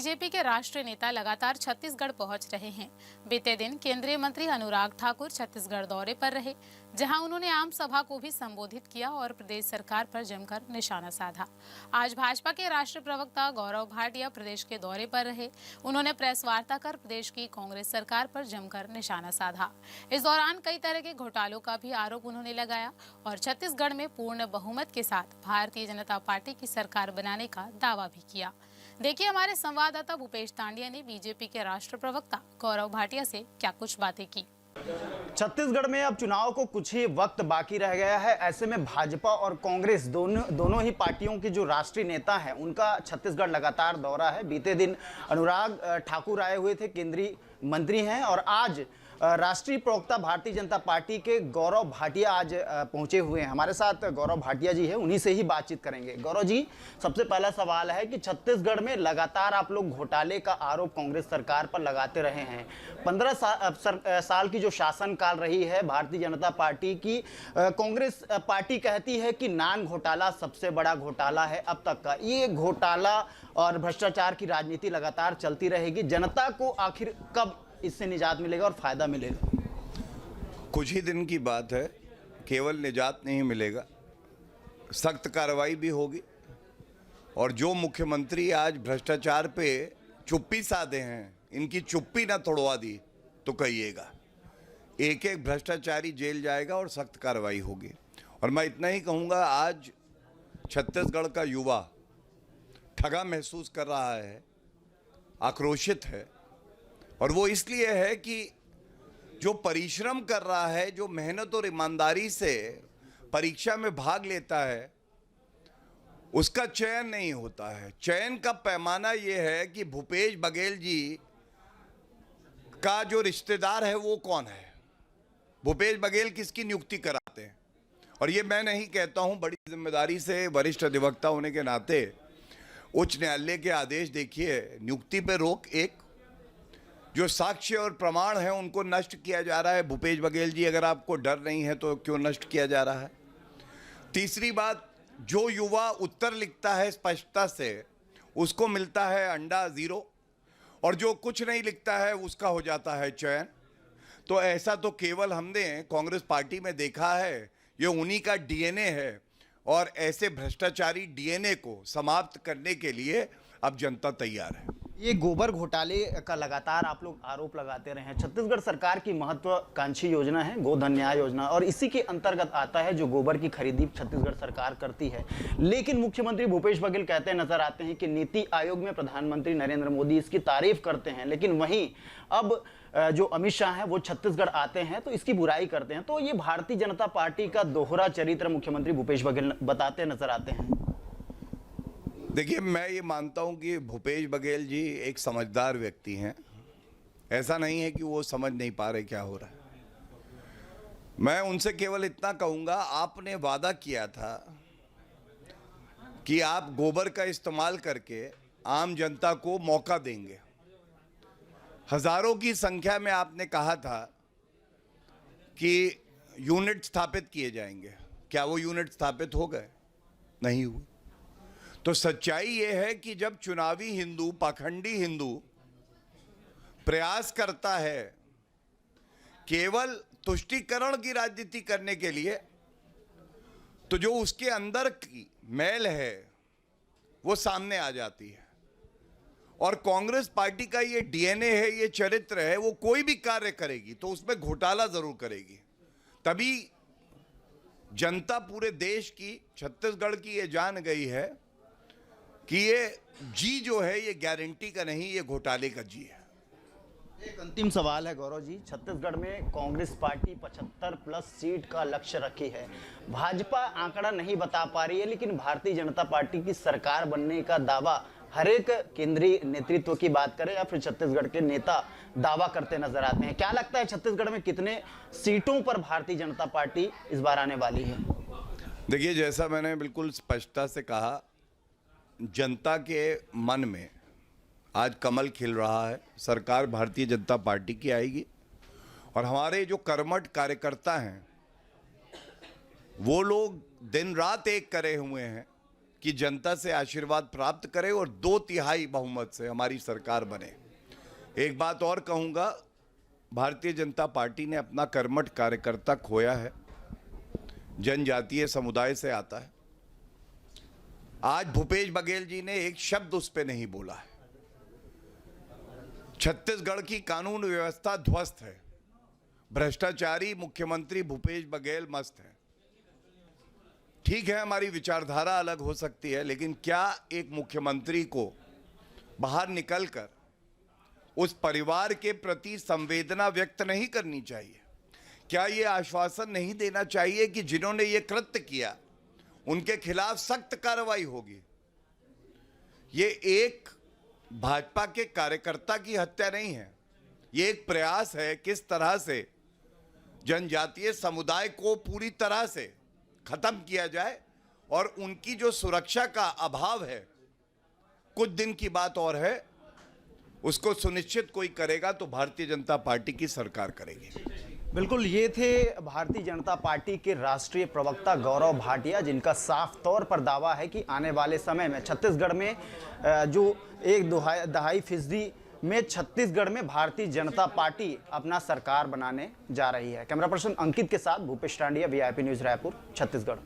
BJP के राष्ट्रीय नेता लगातार छत्तीसगढ़ पहुंच रहे हैं। बीते दिन केंद्रीय मंत्री अनुराग ठाकुर छत्तीसगढ़ दौरे पर रहे, जहां उन्होंने आम सभा को भी संबोधित किया और प्रदेश सरकार पर जमकर निशाना साधा। आज भाजपा के राष्ट्रीय प्रवक्ता गौरव भाटिया प्रदेश के दौरे पर रहे। उन्होंने प्रेस वार्ता कर प्रदेश की कांग्रेस सरकार पर जमकर निशाना साधा। इस दौरान कई तरह के घोटालों का भी आरोप उन्होंने लगाया और छत्तीसगढ़ में पूर्ण बहुमत के साथ भारतीय जनता पार्टी की सरकार बनाने का दावा भी किया। देखिए हमारे संवाददाता भूपेश तांडिया ने बीजेपी के राष्ट्रीय प्रवक्ता गौरव भाटिया से क्या कुछ बातें की। छत्तीसगढ़ में अब चुनाव को कुछ ही वक्त बाकी रह गया है। ऐसे में भाजपा और कांग्रेस दोनों ही पार्टियों के जो राष्ट्रीय नेता हैं उनका छत्तीसगढ़ लगातार दौरा है। बीते दिन अनुराग ठाकुर आए हुए थे, केंद्रीय मंत्री हैं, और आज राष्ट्रीय प्रवक्ता भारतीय जनता पार्टी के गौरव भाटिया आज पहुंचे हुए हैं। हमारे साथ गौरव भाटिया जी हैं, उन्हीं से ही बातचीत करेंगे। गौरव जी, सबसे पहला सवाल है कि छत्तीसगढ़ में लगातार आप लोग घोटाले का आरोप कांग्रेस सरकार पर लगाते रहे हैं। 15 साल की जो शासनकाल रही है भारतीय जनता पार्टी की, कांग्रेस पार्टी कहती है कि नान घोटाला सबसे बड़ा घोटाला है अब तक का। ये घोटाला और भ्रष्टाचार की राजनीति लगातार चलती रहेगी। जनता को आखिर कब इससे निजात मिलेगा और फायदा मिलेगा? कुछ ही दिन की बात है, केवल निजात नहीं मिलेगा, सख्त कार्रवाई भी होगी। और जो मुख्यमंत्री आज भ्रष्टाचार पे चुप्पी साधे हैं, इनकी चुप्पी ना तोड़वा दी तो कहिएगा। एक एक भ्रष्टाचारी जेल जाएगा और सख्त कार्रवाई होगी। और मैं इतना ही कहूँगा, आज छत्तीसगढ़ का युवा ठगा महसूस कर रहा है, आक्रोशित है, और वो इसलिए है कि जो परिश्रम कर रहा है, जो मेहनत और ईमानदारी से परीक्षा में भाग लेता है, उसका चयन नहीं होता है। चयन का पैमाना ये है कि भूपेश बघेल जी का जो रिश्तेदार है वो कौन है, भूपेश बघेल किसकी नियुक्ति कराते हैं। और ये मैं नहीं कहता हूँ, बड़ी जिम्मेदारी से वरिष्ठ अधिवक्ता होने के नाते उच्च न्यायालय के आदेश देखिए, नियुक्ति पे रोक, एक जो साक्ष्य और प्रमाण हैं उनको नष्ट किया जा रहा है। भूपेश बघेल जी, अगर आपको डर नहीं है तो क्यों नष्ट किया जा रहा है? तीसरी बात, जो युवा उत्तर लिखता है स्पष्टता से, उसको मिलता है अंडा 0, और जो कुछ नहीं लिखता है उसका हो जाता है चयन। तो ऐसा तो केवल हमने कांग्रेस पार्टी में देखा है, ये उन्हीं का डीएनए है। और ऐसे भ्रष्टाचारी डीएनए को समाप्त करने के लिए अब जनता तैयार है। ये गोबर घोटाले का लगातार आप लोग आरोप लगाते रहे हैं। छत्तीसगढ़ सरकार की महत्वाकांक्षी योजना है गोधन न्याय योजना, और इसी के अंतर्गत आता है जो गोबर की खरीदी छत्तीसगढ़ सरकार करती है। लेकिन मुख्यमंत्री भूपेश बघेल कहते नजर आते हैं कि नीति आयोग में प्रधानमंत्री नरेंद्र मोदी इसकी तारीफ करते हैं, लेकिन वहीं अब जो अमित शाह हैं वो छत्तीसगढ़ आते हैं तो इसकी बुराई करते हैं। तो ये भारतीय जनता पार्टी का दोहरा चरित्र मुख्यमंत्री भूपेश बघेल बताते नजर आते हैं। देखिए, मैं ये मानता हूँ कि भूपेश बघेल जी एक समझदार व्यक्ति हैं। ऐसा नहीं है कि वो समझ नहीं पा रहे क्या हो रहा है। मैं उनसे केवल इतना कहूँगा, आपने वादा किया था कि आप गोबर का इस्तेमाल करके आम जनता को मौका देंगे। हजारों की संख्या में आपने कहा था कि यूनिट स्थापित किए जाएंगे। क्या वो यूनिट स्थापित हो गए? नहीं हुए। तो सच्चाई ये है कि जब चुनावी हिंदू, पाखंडी हिंदू प्रयास करता है केवल तुष्टीकरण की राजनीति करने के लिए, तो जो उसके अंदर की मैल है वो सामने आ जाती है। और कांग्रेस पार्टी का ये डीएनए है, ये चरित्र है, वो कोई भी कार्य करेगी तो उसमें घोटाला जरूर करेगी। तभी जनता पूरे देश की, छत्तीसगढ़ की, ये जान गई है कि ये जी जो है ये गारंटी का नहीं, ये घोटाले का जी है। एक अंतिम सवाल है गौरव जी, छत्तीसगढ़ में कांग्रेस पार्टी 75+ सीट का लक्ष्य रखी है। भाजपा आंकड़ा नहीं बता पा रही है, लेकिन भारतीय जनता पार्टी की सरकार बनने का दावा हर एक केंद्रीय नेतृत्व की बात करें या फिर छत्तीसगढ़ के नेता दावा करते नजर आते हैं। क्या लगता है छत्तीसगढ़ में कितने सीटों पर भारतीय जनता पार्टी इस बार आने वाली है? देखिए, जैसा मैंने बिल्कुल स्पष्टता से कहा, जनता के मन में आज कमल खिल रहा है। सरकार भारतीय जनता पार्टी की आएगी, और हमारे जो कर्मठ कार्यकर्ता हैं वो लोग दिन रात एक करे हुए हैं कि जनता से आशीर्वाद प्राप्त करें और 2/3 बहुमत से हमारी सरकार बने। एक बात और कहूंगा, भारतीय जनता पार्टी ने अपना कर्मठ कार्यकर्ता खोया है, जनजातीय समुदाय से आता है। आज भूपेश बघेल जी ने एक शब्द उस पे नहीं बोला है। छत्तीसगढ़ की कानून व्यवस्था ध्वस्त है, भ्रष्टाचारी मुख्यमंत्री भूपेश बघेल मस्त है। ठीक है, हमारी विचारधारा अलग हो सकती है, लेकिन क्या एक मुख्यमंत्री को बाहर निकलकर उस परिवार के प्रति संवेदना व्यक्त नहीं करनी चाहिए? क्या ये आश्वासन नहीं देना चाहिए कि जिन्होंने ये कृत्य किया उनके खिलाफ सख्त कार्रवाई होगी? ये एक भाजपा के कार्यकर्ता की हत्या नहीं है, ये एक प्रयास है किस तरह से जनजातीय समुदाय को पूरी तरह से खत्म किया जाए, और उनकी जो सुरक्षा का अभाव है, कुछ दिन की बात और है, उसको सुनिश्चित कोई करेगा तो भारतीय जनता पार्टी की सरकार करेगी। बिल्कुल, ये थे भारतीय जनता पार्टी के राष्ट्रीय प्रवक्ता गौरव भाटिया, जिनका साफ तौर पर दावा है कि आने वाले समय में छत्तीसगढ़ में जो 1-2.5% में छत्तीसगढ़ में भारतीय जनता पार्टी अपना सरकार बनाने जा रही है। कैमरा पर्सन अंकित के साथ भूपेश टांडिया, VIP न्यूज़ रायपुर, छत्तीसगढ़।